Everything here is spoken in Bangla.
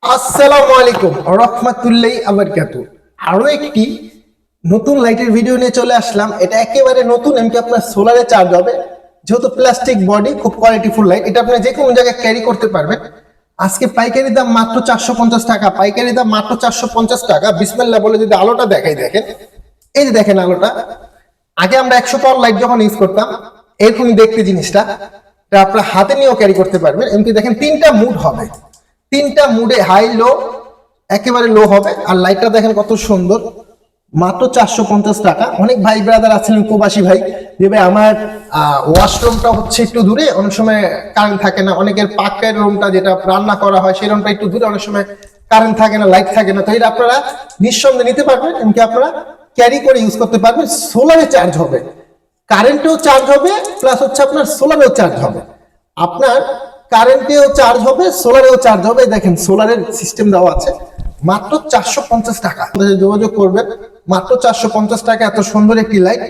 আসসালামু আলাইকুম রহমাতুল্লাহি আবারকাতুহু। আরো একটি নতুন লাইটের ভিডিও নিয়ে চলে আসলাম। এটা একেবারে নতুন, এমনকি আপনার সোলারে চার্জ হবে। যেহেতু প্লাস্টিক বডি, খুব কোয়ালিটিফুল লাইট, এটা আপনি যে কোনো জায়গায় ক্যারি করতে পারবেন। আজকে পাইকারি দাম মাত্র 450 টাকা, পাইকারি দাম মাত্র 450 টাকা। বিসমিল্লাহ বলে যদি আলোটা দেখাই, দেখেন, এই যে দেখেন আলোটা। আগে আমরা 100 পাওয়ার লাইট যখন ইউজ করতাম এরকমই দেখতে জিনিসটা, এটা আপনার হাতে নিয়েও ক্যারি করতে পারবেন। এমনকি দেখেন তিনটা মুড হবে, তিনটা মুডে হাই লো, একেবারে লো হবে। আর লাইটটা দেখেন কত সুন্দর, মাত্র 450 টাকা। অনেক ভাই ব্রাদার আছেন প্রবাসী ভাই, যে ভাই আমার ওয়াশরুমটা হচ্ছে একটু দূরে, অনেক সময় কারেন্ট থাকে না। অনেকের পাকের রুমটা যেটা রান্না করা হয় সেই রুমটা একটু দূরে, অনেক সময় কারেন্ট থাকে না, লাইট থাকে না। তো এটা আপনারা নিঃসন্দেহে নিতে পারবেন, এমনকি আপনারা ক্যারি করে ইউজ করতে পারবেন। সোলারে চার্জ হবে, কারেন্টেও চার্জ হবে, প্লাস হচ্ছে আপনার সোলারেও চার্জ হবে। আপনার কারেন্টেও চার্জ হবে, সোলারেও চার্জ হবে। দেখেন সোলারের সিস্টেম দেওয়া আছে। মাত্র 450 টাকা, যোগাযোগ করবেন। মাত্র 450 টাকা এত সুন্দর একটি লাইট।